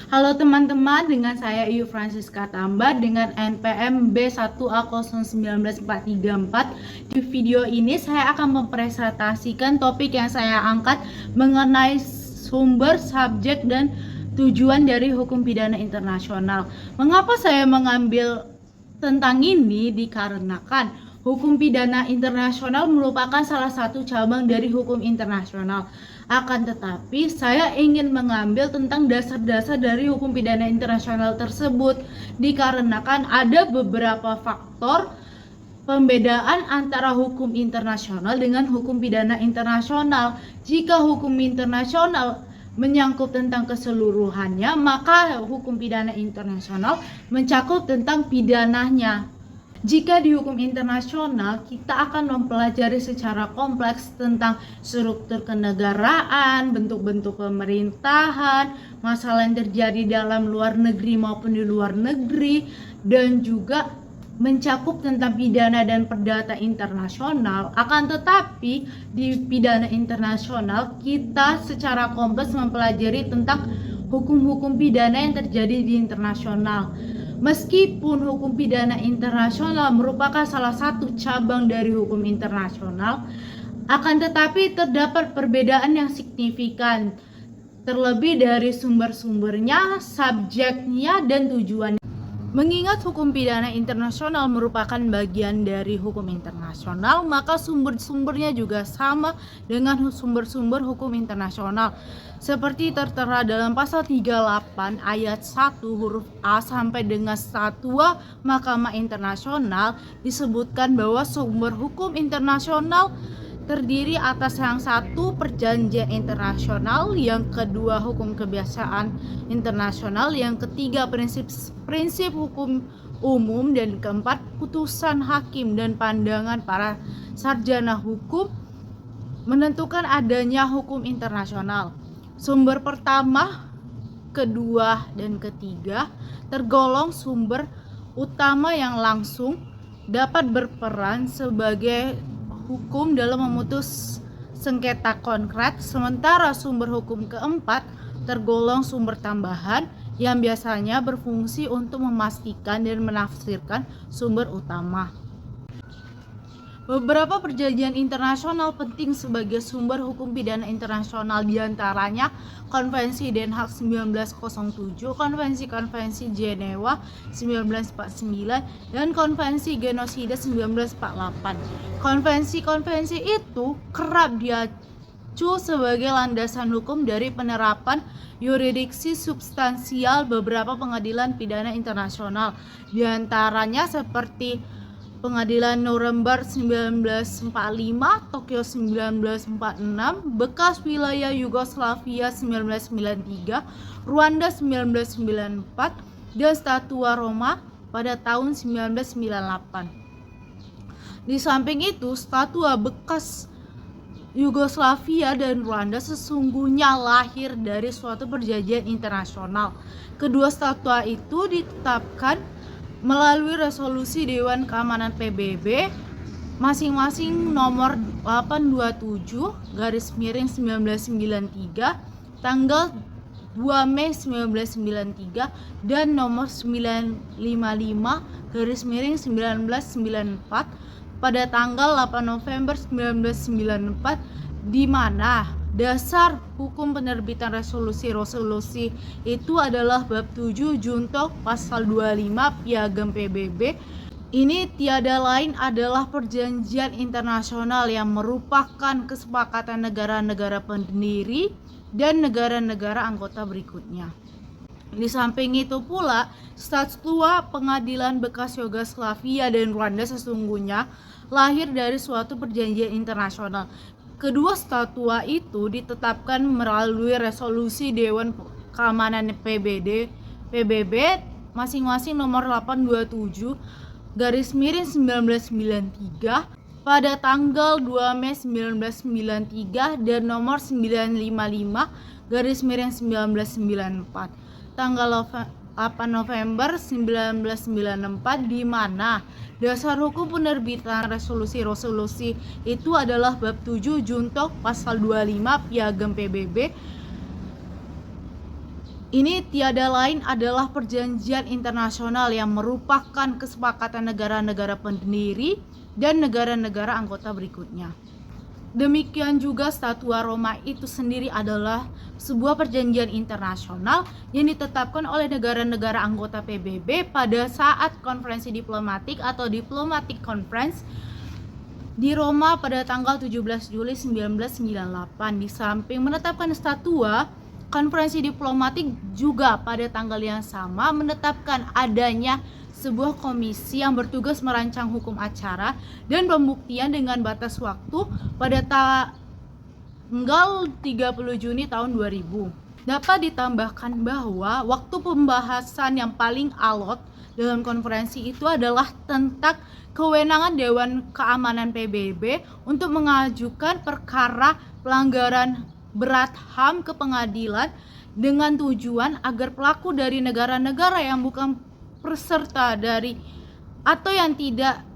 Halo teman-teman, dengan saya Iyu Francisca Tambar dengan NPM B1A0194334. Di video ini saya akan mempresentasikan topik yang saya angkat mengenai sumber, subjek, dan tujuan dari hukum pidana internasional. Mengapa saya mengambil tentang ini? Dikarenakan hukum pidana internasional merupakan salah satu cabang dari hukum internasional. Akan tetapi, saya ingin mengambil tentang dasar-dasar dari hukum pidana internasional tersebut, dikarenakan ada beberapa faktor pembedaan antara hukum internasional dengan hukum pidana internasional. Jika hukum internasional menyangkut tentang keseluruhannya, maka hukum pidana internasional mencakup tentang pidananya. Jika di hukum internasional, kita akan mempelajari secara kompleks tentang struktur kenegaraan, bentuk-bentuk pemerintahan, masalah yang terjadi dalam luar negeri maupun di luar negeri, dan juga mencakup tentang pidana dan perdata internasional. Akan tetapi, di pidana internasional, kita secara kompleks mempelajari tentang hukum-hukum pidana yang terjadi di internasional. Meskipun hukum pidana internasional merupakan salah satu cabang dari hukum internasional, akan tetapi terdapat perbedaan yang signifikan, terlebih dari sumber-sumbernya, subjeknya, dan tujuannya. Mengingat hukum pidana internasional merupakan bagian dari hukum internasional, maka sumber-sumbernya juga sama dengan sumber-sumber hukum internasional. Seperti tertera dalam pasal 38 ayat 1 huruf A sampai dengan Statut Mahkamah Internasional disebutkan bahwa sumber hukum internasional terdiri atas yang satu perjanjian internasional, yang kedua hukum kebiasaan internasional, yang ketiga prinsip hukum umum, dan keempat putusan hakim dan pandangan para sarjana hukum menentukan adanya hukum internasional. Sumber pertama, kedua, dan ketiga tergolong sumber utama yang langsung dapat berperan sebagai hukum dalam memutus sengketa konkret, sementara sumber hukum keempat tergolong sumber tambahan yang biasanya berfungsi untuk memastikan dan menafsirkan sumber utama. Beberapa perjanjian internasional penting sebagai sumber hukum pidana internasional, diantaranya Konvensi Den Haag 1907, Konvensi Jenewa 1949, dan Konvensi Genosida 1948. Konvensi-konvensi itu kerap diacu sebagai landasan hukum dari penerapan yurisdiksi substansial beberapa pengadilan pidana internasional, diantaranya seperti Pengadilan Nuremberg 1945, Tokyo 1946, bekas wilayah Yugoslavia 1993, Rwanda 1994, dan Statua Roma pada tahun 1998. Di samping itu, statua bekas Yugoslavia dan Rwanda sesungguhnya lahir dari suatu perjanjian internasional. Kedua statua itu ditetapkan melalui resolusi Dewan Keamanan PBB masing-masing nomor 827/1993 tanggal 2 Mei 1993 dan nomor 955/1994 pada tanggal 8 November 1994, di mana dasar hukum penerbitan resolusi itu adalah bab 7 Junto pasal 25 Piagam PBB. Ini tiada lain adalah perjanjian internasional yang merupakan kesepakatan negara-negara pendiri dan negara-negara anggota berikutnya. Di samping itu pula, statua pengadilan bekas Yugoslavia dan Rwanda sesungguhnya lahir dari suatu perjanjian internasional. Kedua statua itu ditetapkan melalui resolusi Dewan Keamanan PBB masing-masing nomor 827/1993 pada tanggal 2 Mei 1993 dan nomor 955/1994 tanggal 8 November 1994, di mana dasar hukum penerbitan resolusi itu adalah bab 7 Junto pasal 25 Piagam PBB Ini tiada lain adalah perjanjian internasional yang merupakan kesepakatan negara-negara pendiri dan negara-negara anggota berikutnya. Demikian juga Statua Roma itu sendiri adalah sebuah perjanjian internasional yang ditetapkan oleh negara-negara anggota PBB pada saat konferensi diplomatik atau Diplomatic Conference di Roma pada tanggal 17 Juli 1998. Di samping menetapkan statua, konferensi diplomatik juga pada tanggal yang sama menetapkan adanya sebuah komisi yang bertugas merancang hukum acara dan pembuktian dengan batas waktu pada tanggal 30 Juni tahun 2000. Dapat ditambahkan bahwa waktu pembahasan yang paling alot dalam konferensi itu adalah tentang kewenangan Dewan Keamanan PBB untuk mengajukan perkara pelanggaran berat HAM ke pengadilan dengan tujuan agar pelaku dari negara-negara yang bukan peserta dari atau yang tidak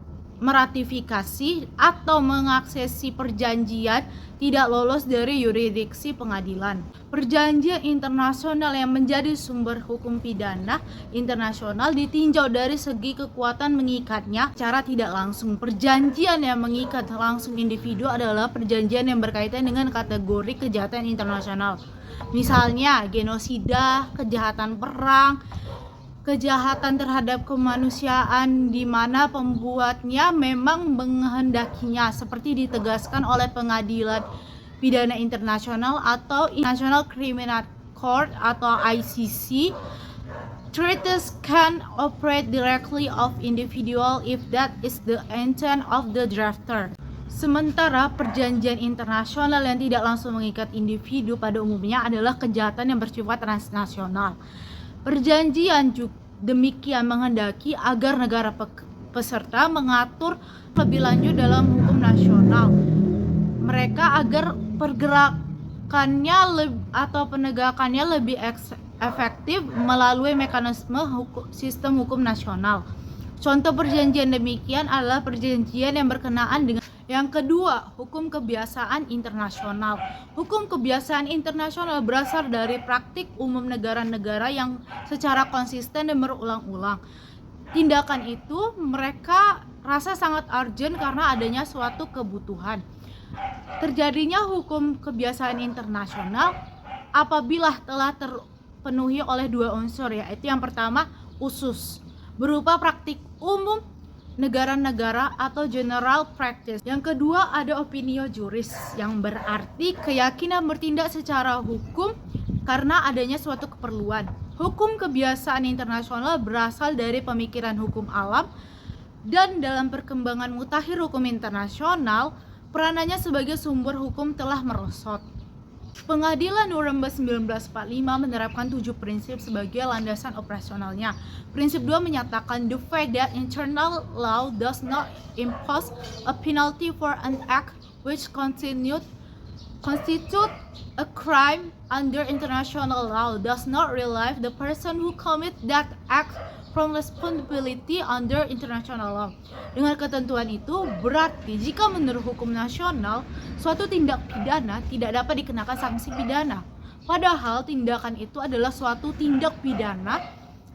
meratifikasi atau mengaksesi perjanjian tidak lolos dari yurisdiksi pengadilan. Perjanjian internasional yang menjadi sumber hukum pidana internasional ditinjau dari segi kekuatan mengikatnya secara tidak langsung. Perjanjian yang mengikat langsung individu adalah perjanjian yang berkaitan dengan kategori kejahatan internasional. Misalnya genosida, kejahatan perang, kejahatan terhadap kemanusiaan di mana pembuatnya memang menghendakinya, seperti ditegaskan oleh Pengadilan Pidana Internasional atau International Criminal Court atau ICC. Treaties can operate directly of individual if that is the intent of the drafter. Sementara perjanjian internasional yang tidak langsung mengikat individu pada umumnya adalah kejahatan yang bersifat transnasional. Perjanjian juga demikian menghendaki agar negara peserta mengatur lebih lanjut dalam hukum nasional mereka agar pergerakannya atau penegakannya lebih efektif melalui mekanisme sistem hukum nasional. Contoh perjanjian demikian adalah perjanjian yang berkenaan dengan yang kedua, hukum kebiasaan internasional. Hukum kebiasaan internasional berasal dari praktik umum negara-negara yang secara konsisten dan berulang-ulang. Tindakan itu mereka rasa sangat urgent karena adanya suatu kebutuhan. Terjadinya hukum kebiasaan internasional apabila telah terpenuhi oleh dua unsur, yaitu yang pertama usus berupa praktik umum negara-negara atau general practice. Yang kedua ada opinio juris yang berarti keyakinan bertindak secara hukum karena adanya suatu keperluan. Hukum kebiasaan internasional berasal dari pemikiran hukum alam dan dalam perkembangan mutakhir hukum internasional peranannya sebagai sumber hukum telah merosot. Pengadilan Nuremberg 1945 menerapkan 7 prinsip sebagai landasan operasionalnya. Prinsip 2 menyatakan the fact that internal law does not impose a penalty for an act which constitute a crime under international law does not relieve the person who commit that act from responsibility under international law. Dengan ketentuan itu berarti jika menurut hukum nasional suatu tindak pidana tidak dapat dikenakan sanksi pidana, padahal tindakan itu adalah suatu tindak pidana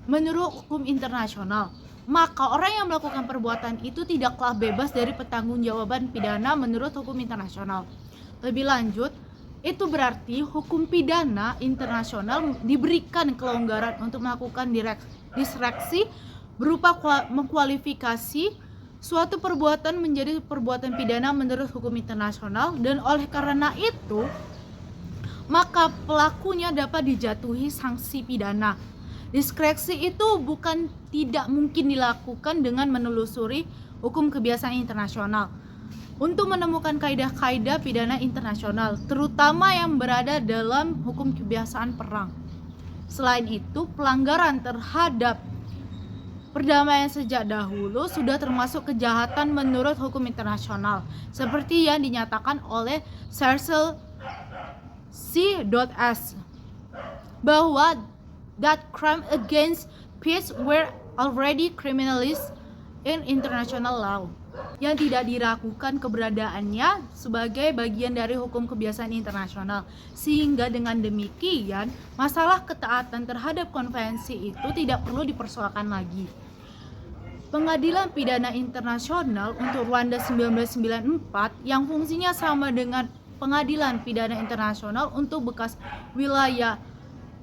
menurut hukum internasional, maka orang yang melakukan perbuatan itu tidaklah bebas dari pertanggungjawaban pidana menurut hukum internasional. Lebih lanjut, itu berarti hukum pidana internasional diberikan kelonggaran untuk melakukan disreksi berupa mengkualifikasi suatu perbuatan menjadi perbuatan pidana menurut hukum internasional, dan oleh karena itu maka pelakunya dapat dijatuhi sanksi pidana. Diskresi itu bukan tidak mungkin dilakukan dengan menelusuri hukum kebiasaan internasional untuk menemukan kaidah-kaidah pidana internasional, terutama yang berada dalam hukum kebiasaan perang. Selain itu, pelanggaran terhadap perdamaian sejak dahulu sudah termasuk kejahatan menurut hukum internasional, seperti yang dinyatakan oleh Cecil C.S. bahwa that crime against peace were already criminalized in international law. yang tidak diragukan keberadaannya sebagai bagian dari hukum kebiasaan internasional. Sehingga dengan demikian, masalah ketaatan terhadap konvensi itu tidak perlu dipersoalkan lagi. Pengadilan Pidana Internasional untuk Rwanda 1994 yang fungsinya sama dengan Pengadilan Pidana Internasional untuk bekas wilayah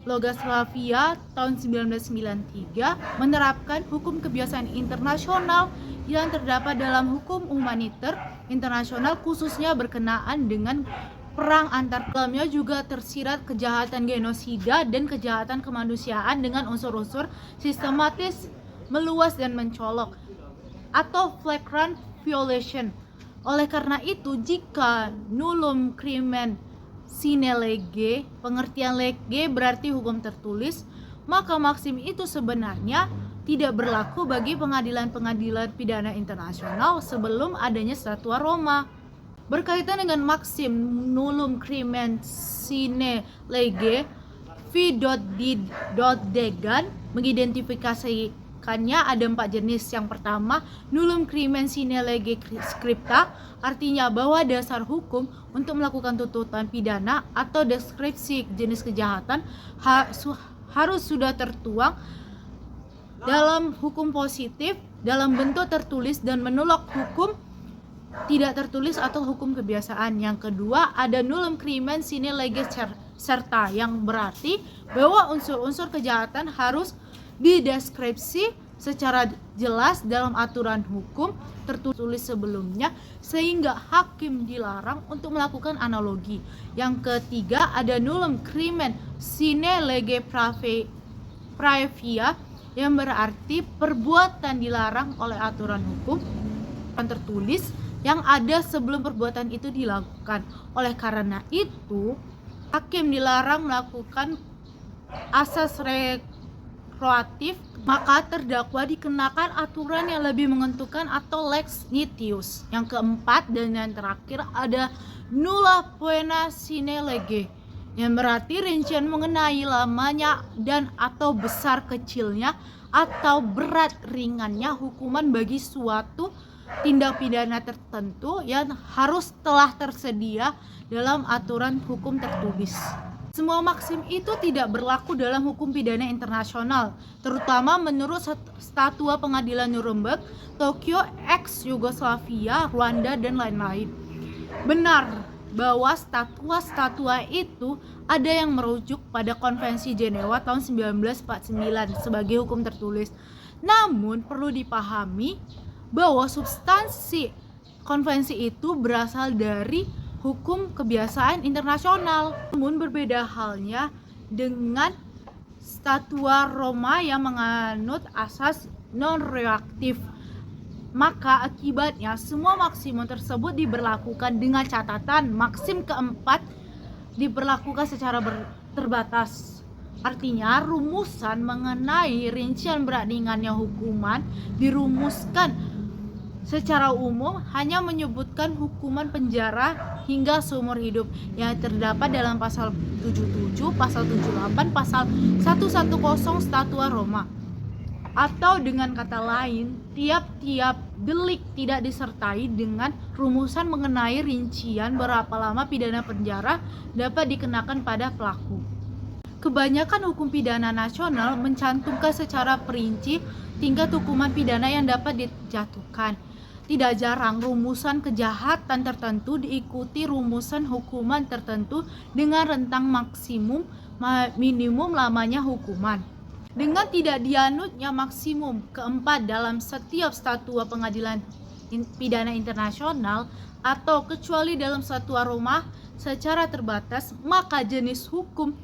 Yugoslavia tahun 1993 menerapkan hukum kebiasaan internasional yang terdapat dalam hukum humaniter internasional, khususnya berkenaan dengan perang antar dalamnya juga tersirat kejahatan genosida dan kejahatan kemanusiaan dengan unsur-unsur sistematis, meluas dan mencolok atau flagrant violation. Oleh karena itu, jika nullum crimen sine lege, pengertian lege berarti hukum tertulis, maka maksim itu sebenarnya tidak berlaku bagi pengadilan-pengadilan pidana internasional sebelum adanya Statut Roma. Berkaitan dengan maksim nullum crimen sine lege, V.Degan mengidentifikasikannya ada 4 jenis. Yang pertama, nullum crimen sine lege scripta, artinya bahwa dasar hukum untuk melakukan tuntutan pidana atau deskripsi jenis kejahatan harus sudah tertuang dalam hukum positif dalam bentuk tertulis dan menolak hukum tidak tertulis atau hukum kebiasaan. Yang kedua, ada nullum crimen sine lege serta, yang berarti bahwa unsur-unsur kejahatan harus dideskripsi secara jelas dalam aturan hukum tertulis sebelumnya sehingga hakim dilarang untuk melakukan analogi. Yang ketiga, ada nullum crimen sine lege praevia, yang berarti perbuatan dilarang oleh aturan hukum tertulis yang ada sebelum perbuatan itu dilakukan. Oleh karena itu, hakim dilarang melakukan asas retroaktif, maka terdakwa dikenakan aturan yang lebih menentukan atau lex nitius. Yang keempat dan yang terakhir ada nulla poena sine lege, yang berarti rincian mengenai lamanya dan atau besar kecilnya atau berat ringannya hukuman bagi suatu tindak pidana tertentu yang harus telah tersedia dalam aturan hukum tertulis. Semua maksim itu tidak berlaku dalam hukum pidana internasional, terutama menurut Statut Pengadilan Nuremberg, Tokyo, ex-Yugoslavia, Rwanda, dan lain-lain. Benar bahwa statwa itu ada yang merujuk pada Konvensi Jenewa tahun 1949 sebagai hukum tertulis. Namun perlu dipahami bahwa substansi konvensi itu berasal dari hukum kebiasaan internasional. Namun berbeda halnya dengan Statut Roma yang menganut asas non-reaktif. Maka akibatnya semua maksimum tersebut diberlakukan dengan catatan maksim keempat diberlakukan secara terbatas. Artinya rumusan mengenai rincian berat ringannya hukuman dirumuskan secara umum hanya menyebutkan hukuman penjara hingga seumur hidup yang terdapat dalam pasal 77, pasal 78, pasal 110 Statut Roma. Atau dengan kata lain, tiap-tiap delik tidak disertai dengan rumusan mengenai rincian berapa lama pidana penjara dapat dikenakan pada pelaku. Kebanyakan hukum pidana nasional mencantumkan secara perinci tingkat hukuman pidana yang dapat dijatuhkan. Tidak jarang rumusan kejahatan tertentu diikuti rumusan hukuman tertentu dengan rentang maksimum minimum lamanya hukuman. Dengan tidak dianutnya maksimum keempat dalam setiap Statut Pengadilan Pidana Internasional atau kecuali dalam Statut Roma secara terbatas, maka jenis hukum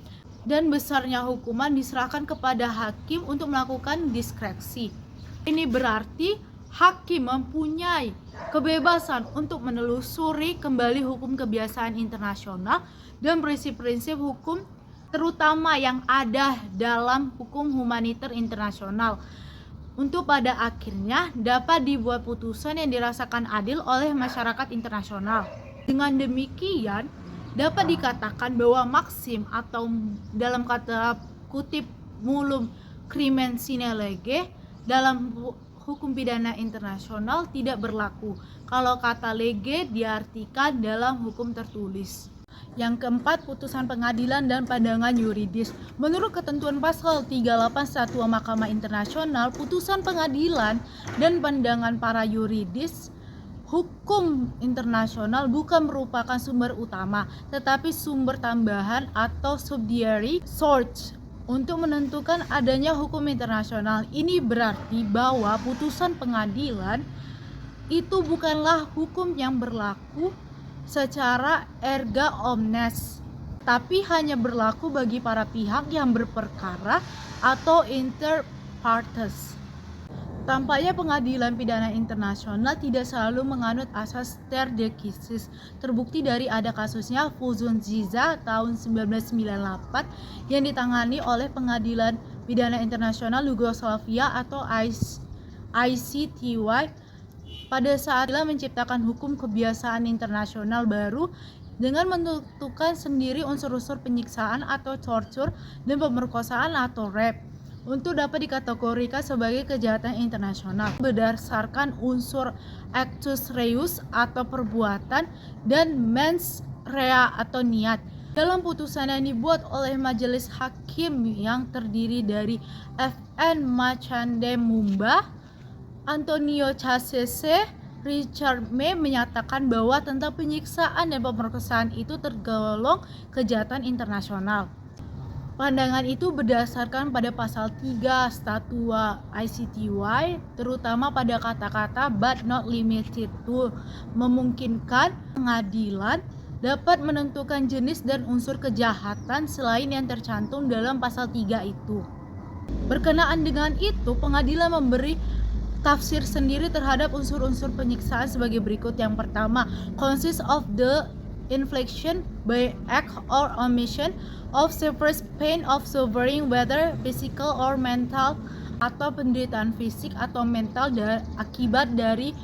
dan besarnya hukuman diserahkan kepada hakim untuk melakukan diskresi. Ini berarti hakim mempunyai kebebasan untuk menelusuri kembali hukum kebiasaan internasional dan prinsip-prinsip hukum terutama yang ada dalam hukum humaniter internasional untuk pada akhirnya dapat dibuat putusan yang dirasakan adil oleh masyarakat internasional. Dengan demikian dapat dikatakan bahwa maksim atau dalam kata kutip nullum crimen sine lege dalam hukum pidana internasional tidak berlaku kalau kata lege diartikan dalam hukum tertulis. Yang keempat, putusan pengadilan dan pandangan yuridis. Menurut ketentuan pasal 381 Mahkamah Internasional, putusan pengadilan dan pandangan para yuridis hukum internasional bukan merupakan sumber utama, tetapi sumber tambahan atau subsidiary source untuk menentukan adanya hukum internasional. Ini berarti bahwa putusan pengadilan itu bukanlah hukum yang berlaku secara erga omnes, tapi hanya berlaku bagi para pihak yang berperkara atau inter partes. Tampaknya pengadilan pidana internasional tidak selalu menganut asas stare decisis. Terbukti dari ada kasusnya Fuzun Ziza tahun 1998 yang ditangani oleh pengadilan pidana internasional Yugoslavia atau ICTY pada saat dia menciptakan hukum kebiasaan internasional baru dengan menentukan sendiri unsur-unsur penyiksaan atau tortur dan pemerkosaan atau rape untuk dapat dikategorikan sebagai kejahatan internasional berdasarkan unsur actus reus atau perbuatan dan mens rea atau niat. Dalam putusan yang dibuat oleh majelis hakim yang terdiri dari FN Machande Mumba, Antonio Cassese, Richard May menyatakan bahwa tentang penyiksaan dan pemerkosaan itu tergolong kejahatan internasional. Pandangan itu berdasarkan pada pasal 3 Statute ICTY, terutama pada kata-kata but not limited to, memungkinkan pengadilan dapat menentukan jenis dan unsur kejahatan selain yang tercantum dalam pasal 3 itu. Berkenaan dengan itu, pengadilan memberi tafsir sendiri terhadap unsur-unsur penyiksaan sebagai berikut. Yang pertama, consists of the infliction by act or omission of severe pain of suffering, whether physical or mental, atau penderitaan fisik atau mental akibat dari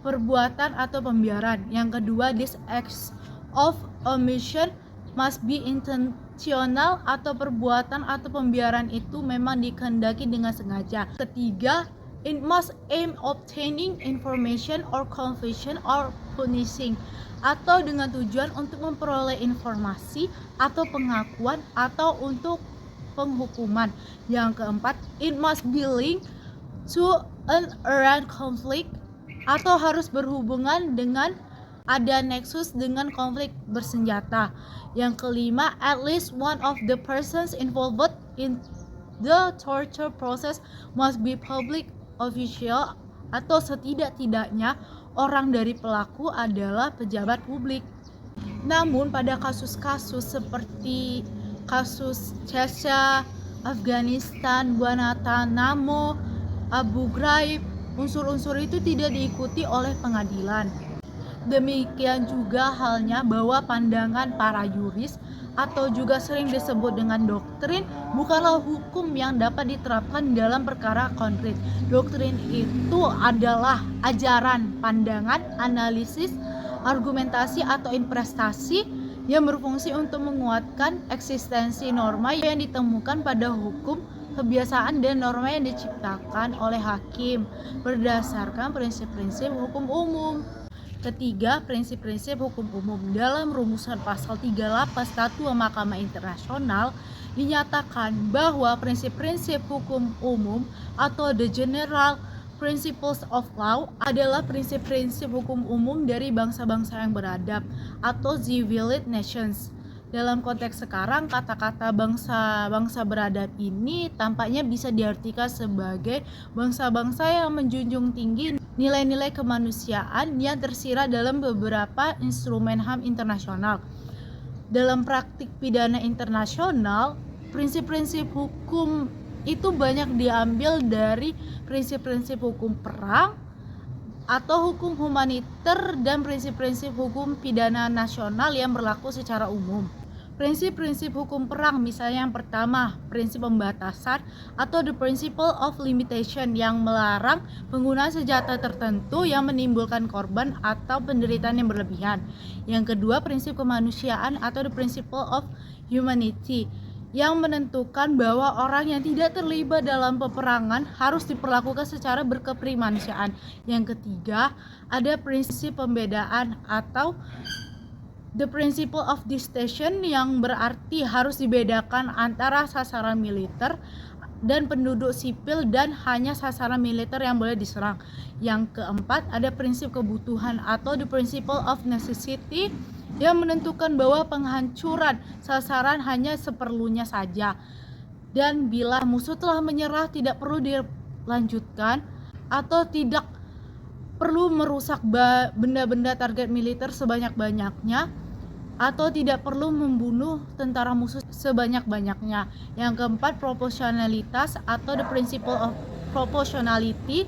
perbuatan atau pembiaran. Yang kedua, this act of omission must be intentional, atau perbuatan atau pembiaran itu memang dikehendaki dengan sengaja. Ketiga, it must aim obtaining information or confession or punishing, atau dengan tujuan untuk memperoleh informasi atau pengakuan atau untuk penghukuman. Yang keempat, it must be linked to an armed conflict, atau harus berhubungan dengan ada nexus dengan konflik bersenjata. Yang kelima, at least one of the persons involved in the torture process must be public official, atau setidak-tidaknya orang dari pelaku adalah pejabat publik. Namun pada kasus-kasus seperti kasus Chechnya, Afghanistan, Guantanamo, Abu Ghraib, unsur-unsur itu tidak diikuti oleh pengadilan. Demikian juga halnya bahwa pandangan para yuris, atau juga sering disebut dengan doktrin, bukanlah hukum yang dapat diterapkan dalam perkara konkret. Doktrin itu adalah ajaran, pandangan, analisis, argumentasi atau interpretasi yang berfungsi untuk menguatkan eksistensi norma yang ditemukan pada hukum, kebiasaan, dan norma yang diciptakan oleh hakim berdasarkan prinsip-prinsip hukum umum. Ketiga, prinsip-prinsip hukum umum. Dalam rumusan pasal 38 Statute Mahkamah Internasional dinyatakan bahwa prinsip-prinsip hukum umum atau the general principles of law adalah prinsip-prinsip hukum umum dari bangsa-bangsa yang beradab atau civilized nations. Dalam konteks sekarang, kata-kata bangsa beradab ini tampaknya bisa diartikan sebagai bangsa-bangsa yang menjunjung tinggi nilai-nilai kemanusiaan yang tersirat dalam beberapa instrumen HAM internasional. Dalam praktik pidana internasional, prinsip-prinsip hukum itu banyak diambil dari prinsip-prinsip hukum perang atau hukum humaniter dan prinsip-prinsip hukum pidana nasional yang berlaku secara umum. Prinsip-prinsip hukum perang, misalnya yang pertama, prinsip pembatasan atau the principle of limitation yang melarang penggunaan senjata tertentu yang menimbulkan korban atau penderitaan yang berlebihan. Yang kedua, prinsip kemanusiaan atau the principle of humanity yang menentukan bahwa orang yang tidak terlibat dalam peperangan harus diperlakukan secara berkemanusiaan. Yang ketiga, ada prinsip pembedaan atau the principle of distinction, yang berarti harus dibedakan antara sasaran militer dan penduduk sipil dan hanya sasaran militer yang boleh diserang. Yang keempat, ada prinsip kebutuhan atau the principle of necessity, yang menentukan bahwa penghancuran sasaran hanya seperlunya saja, dan bila musuh telah menyerah tidak perlu dilanjutkan atau tidak perlu merusak benda-benda target militer sebanyak-banyaknya atau tidak perlu membunuh tentara musuh sebanyak-banyaknya. Yang keempat, proporsionalitas atau the principle of proportionality.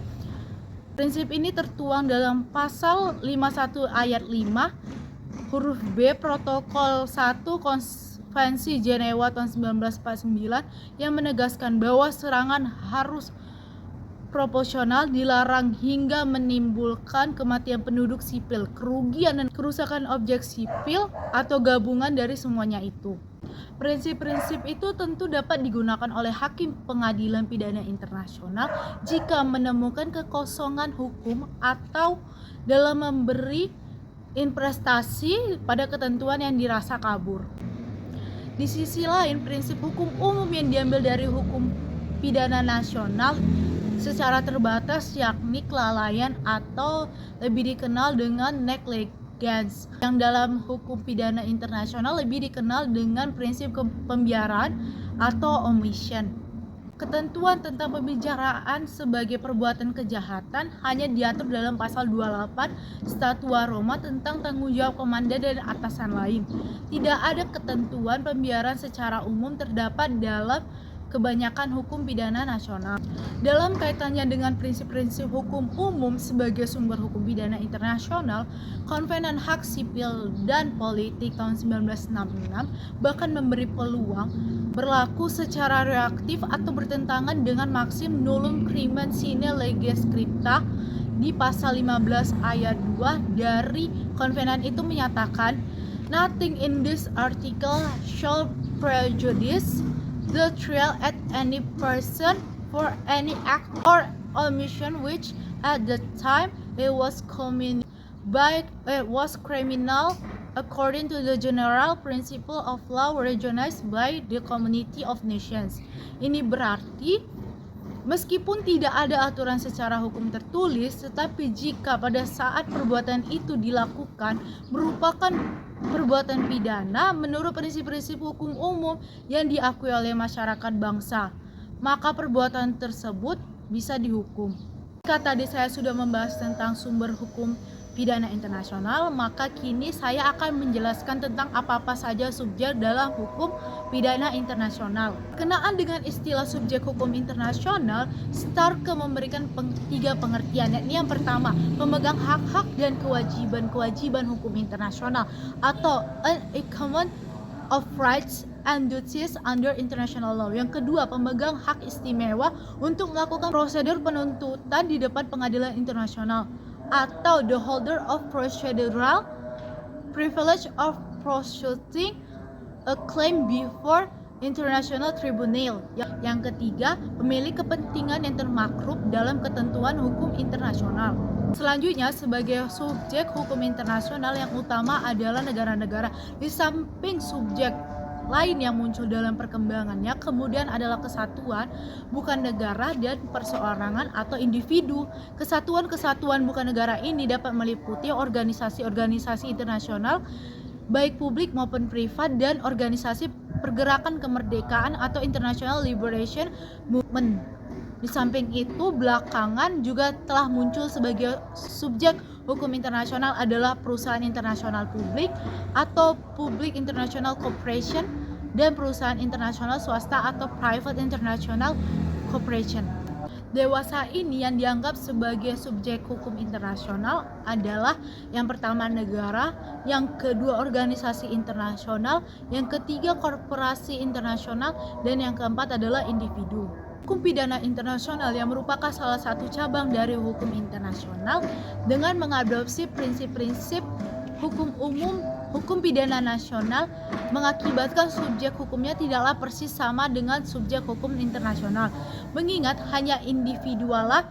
Prinsip ini tertuang dalam pasal 51 ayat 5 huruf B Protokol 1 Konvensi Jenewa tahun 1949 yang menegaskan bahwa serangan harus proporsional, dilarang hingga menimbulkan kematian penduduk sipil, kerugian dan kerusakan objek sipil atau gabungan dari semuanya itu. Prinsip-prinsip itu tentu dapat digunakan oleh hakim pengadilan pidana internasional jika menemukan kekosongan hukum atau dalam memberi investasi pada ketentuan yang dirasa kabur. Di sisi lain, prinsip hukum umum yang diambil dari hukum pidana nasional secara terbatas, yakni kelalaian atau lebih dikenal dengan negligence, yang dalam hukum pidana internasional lebih dikenal dengan prinsip pembiaran atau omission. Ketentuan tentang pembicaraan sebagai perbuatan kejahatan hanya diatur dalam pasal 28 Statua Roma tentang tanggung jawab komandan dan atasan lain. Tidak ada ketentuan pembiaran secara umum terdapat dalam kebanyakan hukum pidana nasional. Dalam kaitannya dengan prinsip-prinsip hukum umum sebagai sumber hukum pidana internasional, Konvenan Hak Sipil dan Politik tahun 1966 bahkan memberi peluang berlaku secara reaktif atau bertentangan dengan maksim nullum crimen sine lege scripta. Di pasal 15 ayat 2 dari konvenan itu menyatakan, nothing in this article shall prejudice the trial at any person for any act or omission which at the time it was criminal according to the general principle of law recognized by the community of nations. Ini berarti meskipun tidak ada aturan secara hukum tertulis, tetapi jika pada saat perbuatan itu dilakukan merupakan perbuatan pidana menurut prinsip-prinsip hukum umum yang diakui oleh masyarakat bangsa, maka perbuatan tersebut bisa dihukum. Jika tadi saya sudah membahas tentang sumber hukum pidana internasional, maka kini saya akan menjelaskan tentang apa-apa saja subjek dalam hukum pidana internasional. Berkenaan dengan istilah subjek hukum internasional, Starke memberikan tiga pengertian, yakni yang pertama, pemegang hak-hak dan kewajiban-kewajiban hukum internasional atau an account of rights and duties under international law. Yang kedua, pemegang hak istimewa untuk melakukan prosedur penuntutan di depan pengadilan internasional atau the holder of procedural privilege of prosecuting a claim before international tribunal. Yang ketiga, pemilik kepentingan yang termakruf dalam ketentuan hukum internasional. Selanjutnya, sebagai subjek hukum internasional yang utama adalah negara-negara. Di samping subjek lain yang muncul dalam perkembangannya, kemudian adalah kesatuan bukan negara dan perseorangan atau individu. Kesatuan bukan negara ini dapat meliputi organisasi-organisasi internasional baik publik maupun privat dan organisasi pergerakan kemerdekaan atau International Liberation Movement. Di samping itu, belakangan juga telah muncul sebagai subjek hukum internasional adalah perusahaan internasional publik atau Public International Corporation dan perusahaan internasional swasta atau Private International Corporation. Dewasa ini yang dianggap sebagai subjek hukum internasional adalah yang pertama negara, yang kedua organisasi internasional, yang ketiga korporasi internasional, dan yang keempat adalah individu. Hukum pidana internasional yang merupakan salah satu cabang dari hukum internasional dengan mengadopsi prinsip-prinsip hukum umum hukum pidana nasional mengakibatkan subjek hukumnya tidaklah persis sama dengan subjek hukum internasional, mengingat hanya individualah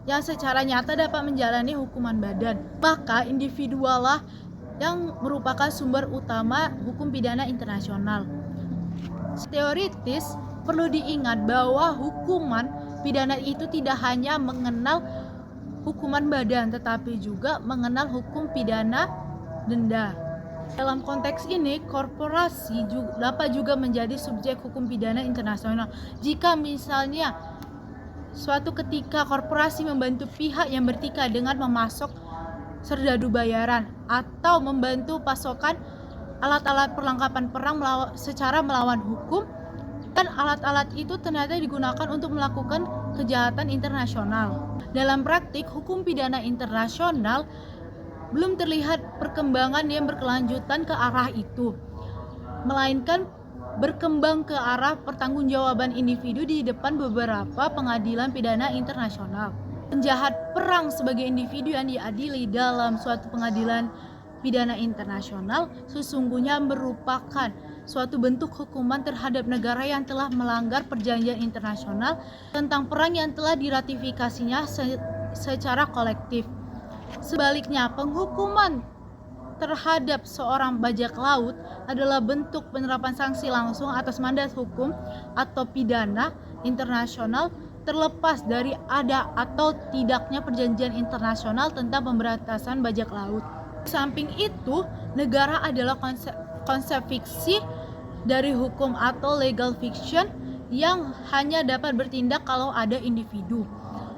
yang secara nyata dapat menjalani hukuman badan. Maka individualah yang merupakan sumber utama hukum pidana internasional. Teoritis, perlu diingat bahwa hukuman pidana itu tidak hanya mengenal hukuman badan, tetapi juga mengenal hukum pidana denda. Dalam konteks ini, korporasi dapat juga menjadi subjek hukum pidana internasional. Jika misalnya suatu ketika korporasi membantu pihak yang bertikai dengan memasok serdadu bayaran atau membantu pasokan alat-alat perlengkapan perang secara melawan hukum, dan alat-alat itu ternyata digunakan untuk melakukan kejahatan internasional. Dalam praktik, hukum pidana internasional belum terlihat perkembangan yang berkelanjutan ke arah itu, melainkan berkembang ke arah pertanggungjawaban individu di depan beberapa pengadilan pidana internasional. Penjahat perang sebagai individu yang diadili dalam suatu pengadilan pidana internasional sesungguhnya merupakan suatu bentuk hukuman terhadap negara yang telah melanggar perjanjian internasional tentang perang yang telah diratifikasinya secara kolektif. Sebaliknya, penghukuman terhadap seorang bajak laut adalah bentuk penerapan sanksi langsung atas mandat hukum atau pidana internasional, terlepas dari ada atau tidaknya perjanjian internasional tentang pemberantasan bajak laut. Samping itu, negara adalah konsep fiksi dari hukum atau legal fiction yang hanya dapat bertindak kalau ada individu.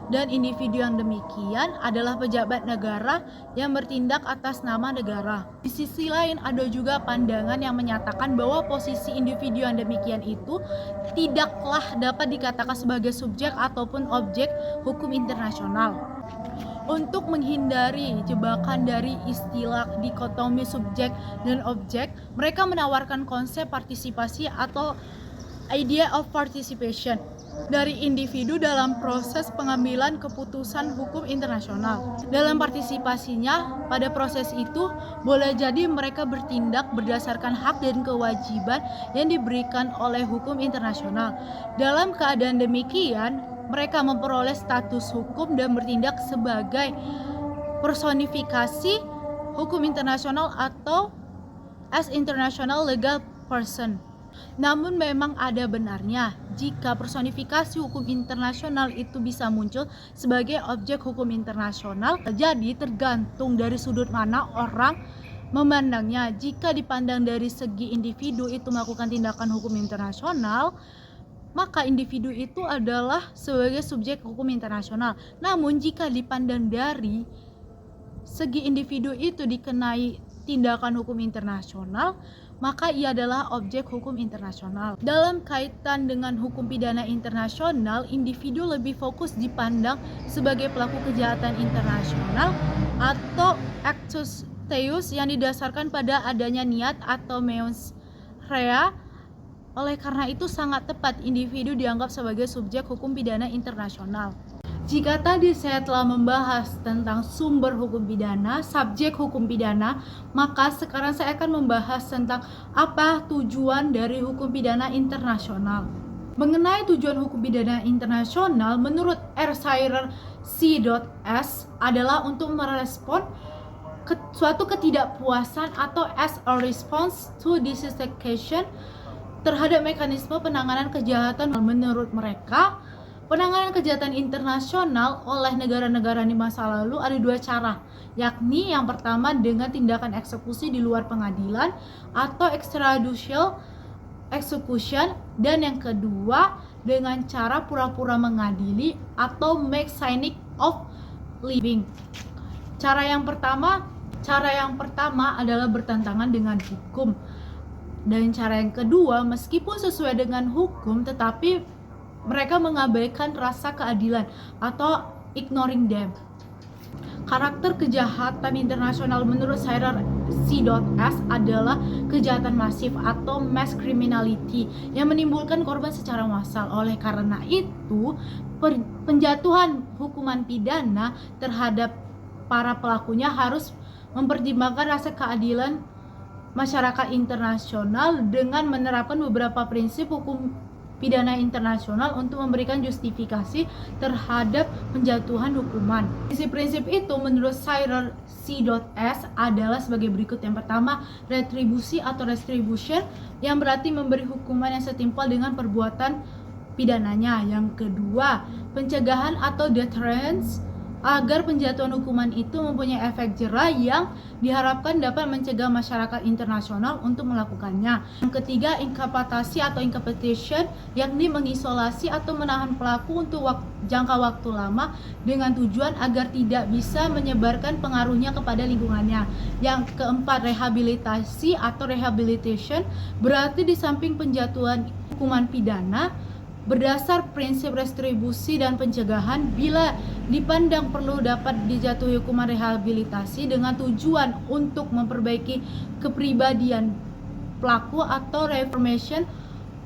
Dan individu yang demikian adalah pejabat negara yang bertindak atas nama negara. Di sisi lain, ada juga pandangan yang menyatakan bahwa posisi individu yang demikian itu tidaklah dapat dikatakan sebagai subjek ataupun objek hukum internasional. Untuk menghindari jebakan dari istilah dikotomi subjek dan objek, mereka menawarkan konsep partisipasi atau idea of participation dari individu dalam proses pengambilan keputusan hukum internasional. Dalam partisipasinya, pada proses itu boleh jadi mereka bertindak berdasarkan hak dan kewajiban yang diberikan oleh hukum internasional. Dalam keadaan demikian, mereka memperoleh status hukum dan bertindak sebagai personifikasi hukum internasional atau as international legal person. Namun memang ada benarnya jika personifikasi hukum internasional itu bisa muncul sebagai objek hukum internasional, jadi tergantung dari sudut mana orang memandangnya. Jika dipandang dari segi individu itu melakukan tindakan hukum internasional, maka individu itu adalah sebagai subjek hukum internasional. Namun jika dipandang dari segi individu itu dikenai tindakan hukum internasional, maka ia adalah objek hukum internasional. Dalam kaitan dengan hukum pidana internasional, individu lebih fokus dipandang sebagai pelaku kejahatan internasional atau actus theus yang didasarkan pada adanya niat atau meus rea. Oleh karena itu sangat tepat individu dianggap sebagai subjek hukum pidana internasional. Jika tadi saya telah membahas tentang sumber hukum pidana, subjek hukum pidana, maka sekarang saya akan membahas tentang apa tujuan dari hukum pidana internasional. Mengenai tujuan hukum pidana internasional, menurut R. Cyrer C.S. adalah untuk merespon suatu ketidakpuasan atau as a response to dissatisfaction terhadap mekanisme penanganan kejahatan. Menurut mereka, penanganan kejahatan internasional oleh negara-negara di masa lalu ada dua cara, yakni yang pertama dengan tindakan eksekusi di luar pengadilan atau extrajudicial execution, dan yang kedua dengan cara pura-pura mengadili atau make signing of living. Cara yang pertama adalah bertentangan dengan hukum. Dan cara yang kedua, meskipun sesuai dengan hukum, tetapi mereka mengabaikan rasa keadilan atau ignoring them. Karakter kejahatan internasional menurut Cyrer C.S. adalah kejahatan masif atau mass criminality yang menimbulkan korban secara massal. Oleh karena itu, penjatuhan hukuman pidana terhadap para pelakunya harus mempertimbangkan rasa keadilan masyarakat internasional dengan menerapkan beberapa prinsip hukum pidana internasional untuk memberikan justifikasi terhadap penjatuhan hukuman. Prinsip-prinsip itu menurut Cyril C.S. adalah sebagai berikut. Yang pertama, retribusi atau retribution, yang berarti memberi hukuman yang setimpal dengan perbuatan pidananya. Yang kedua, pencegahan atau deterrence, agar penjatuhan hukuman itu mempunyai efek jera yang diharapkan dapat mencegah masyarakat internasional untuk melakukannya. Yang ketiga, inkapasitasi atau incapacitation, yakni mengisolasi atau menahan pelaku untuk jangka waktu lama dengan tujuan agar tidak bisa menyebarkan pengaruhnya kepada lingkungannya. Yang keempat, rehabilitasi atau rehabilitation, berarti di samping penjatuhan hukuman pidana berdasar prinsip retribusi dan pencegahan, bila dipandang perlu dapat dijatuhi hukuman rehabilitasi dengan tujuan untuk memperbaiki kepribadian pelaku atau reformation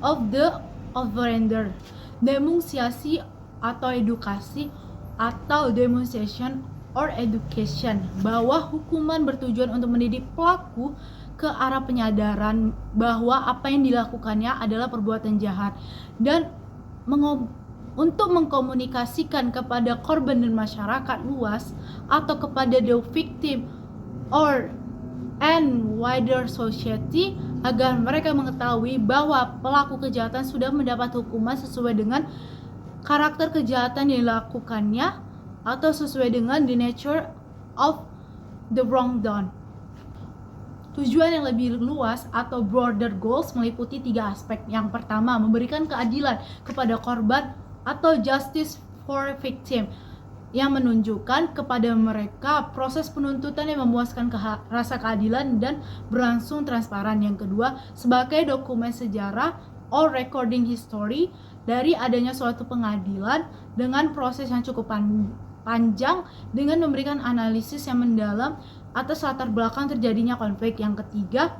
of the offender. Demonstrasi atau edukasi atau demonstration or education, bahwa hukuman bertujuan untuk mendidik pelaku ke arah penyadaran bahwa apa yang dilakukannya adalah perbuatan jahat, dan untuk mengkomunikasikan kepada korban dan masyarakat luas atau kepada the victim or and wider society agar mereka mengetahui bahwa pelaku kejahatan sudah mendapat hukuman sesuai dengan karakter kejahatan yang dilakukannya atau sesuai dengan the nature of the wrong done. Tujuan yang lebih luas atau broader goals meliputi 3 aspek. Yang pertama, memberikan keadilan kepada korban atau justice for victim, yang menunjukkan kepada mereka proses penuntutan yang memuaskan rasa keadilan dan berlangsung transparan. Yang kedua, sebagai dokumen sejarah or recording history dari adanya suatu pengadilan dengan proses yang cukup panjang dengan memberikan analisis yang mendalam atas latar belakang terjadinya konflik. Yang ketiga,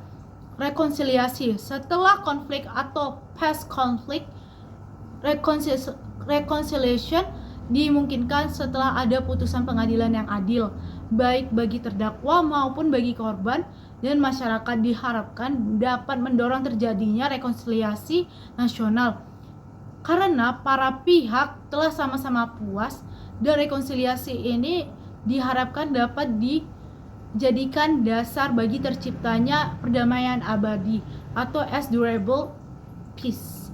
rekonsiliasi setelah konflik atau past conflict. Reconciliation dimungkinkan setelah ada putusan pengadilan yang adil, baik bagi terdakwa maupun bagi korban, dan masyarakat diharapkan dapat mendorong terjadinya rekonsiliasi nasional karena para pihak telah sama-sama puas, dan rekonsiliasi ini diharapkan dapat dijadikan dasar bagi terciptanya perdamaian abadi atau as durable peace.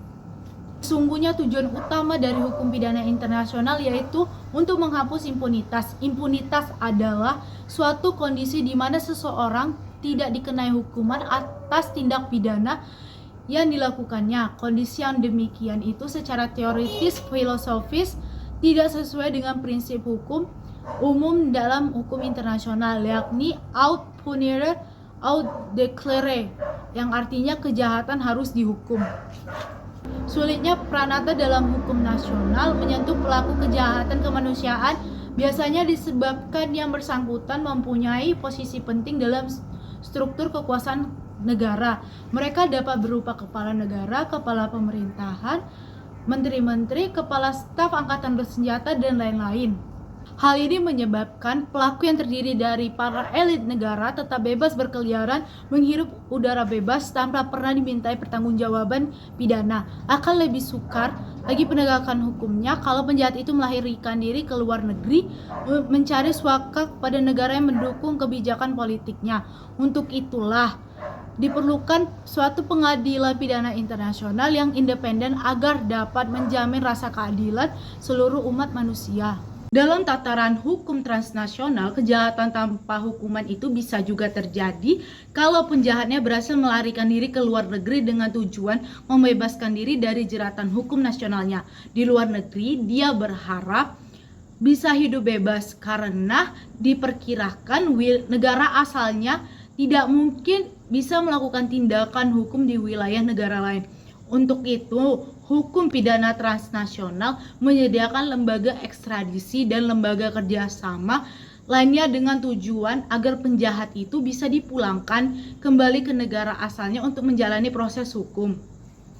Sungguhnya tujuan utama dari hukum pidana internasional yaitu untuk menghapus impunitas. Impunitas adalah suatu kondisi di mana seseorang tidak dikenai hukuman atas tindak pidana yang dilakukannya. Kondisi yang demikian itu secara teoritis filosofis tidak sesuai dengan prinsip hukum umum dalam hukum internasional, yakni aut punire aut declare, yang artinya kejahatan harus dihukum. Sulitnya pranata dalam hukum nasional menyentuh pelaku kejahatan kemanusiaan biasanya disebabkan yang bersangkutan mempunyai posisi penting dalam struktur kekuasaan negara. Mereka dapat berupa kepala negara, kepala pemerintahan, menteri-menteri, kepala staf angkatan bersenjata, dan lain-lain. Hal ini menyebabkan pelaku yang terdiri dari para elit negara tetap bebas berkeliaran, menghirup udara bebas tanpa pernah dimintai pertanggungjawaban pidana. Akan lebih sukar bagi penegakan hukumnya kalau penjahat itu melarikan diri ke luar negeri, mencari suaka pada negara yang mendukung kebijakan politiknya. Untuk itulah diperlukan suatu pengadilan pidana internasional yang independen agar dapat menjamin rasa keadilan seluruh umat manusia. Dalam tataran hukum transnasional, kejahatan tanpa hukuman itu bisa juga terjadi kalau penjahatnya berhasil melarikan diri ke luar negeri dengan tujuan membebaskan diri dari jeratan hukum nasionalnya. Di luar negeri, dia berharap bisa hidup bebas karena diperkirakan negara asalnya tidak mungkin bisa melakukan tindakan hukum di wilayah negara lain. Untuk itu, hukum pidana transnasional menyediakan lembaga ekstradisi dan lembaga kerjasama lainnya dengan tujuan agar penjahat itu bisa dipulangkan kembali ke negara asalnya untuk menjalani proses hukum.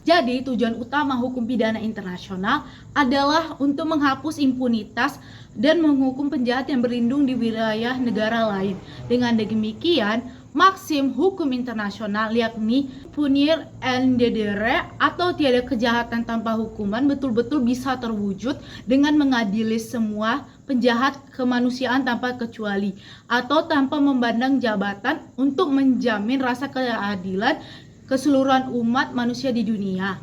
Jadi, tujuan utama hukum pidana internasional adalah untuk menghapus impunitas dan menghukum penjahat yang berlindung di wilayah negara lain. Dengan demikian, maksim hukum internasional, yakni punir endedere atau tiada kejahatan tanpa hukuman, betul-betul bisa terwujud dengan mengadili semua penjahat kemanusiaan tanpa kecuali atau tanpa memandang jabatan untuk menjamin rasa keadilan keseluruhan umat manusia di dunia.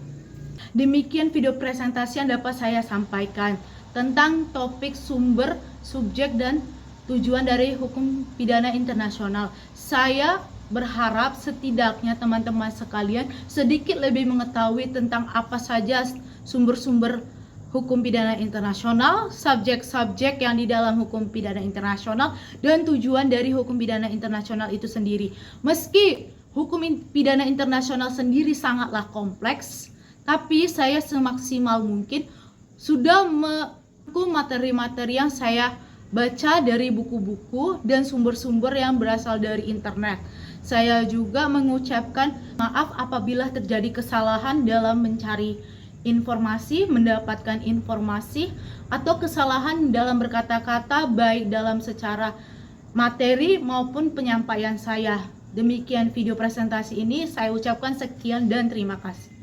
Demikian video presentasi yang dapat saya sampaikan tentang topik sumber, subjek, dan tujuan dari hukum pidana internasional. Saya berharap setidaknya teman-teman sekalian sedikit lebih mengetahui tentang apa saja sumber-sumber hukum pidana internasional, subjek-subjek yang di dalam hukum pidana internasional, dan tujuan dari hukum pidana internasional itu sendiri. Meski hukum pidana internasional sendiri sangatlah kompleks, tapi saya semaksimal mungkin sudah merangkum materi-materi yang saya baca dari buku-buku dan sumber-sumber yang berasal dari internet. Saya juga mengucapkan maaf apabila terjadi kesalahan dalam mencari informasi, mendapatkan informasi, atau kesalahan dalam berkata-kata baik dalam secara materi maupun penyampaian saya. Demikian video presentasi ini, saya ucapkan sekian dan terima kasih.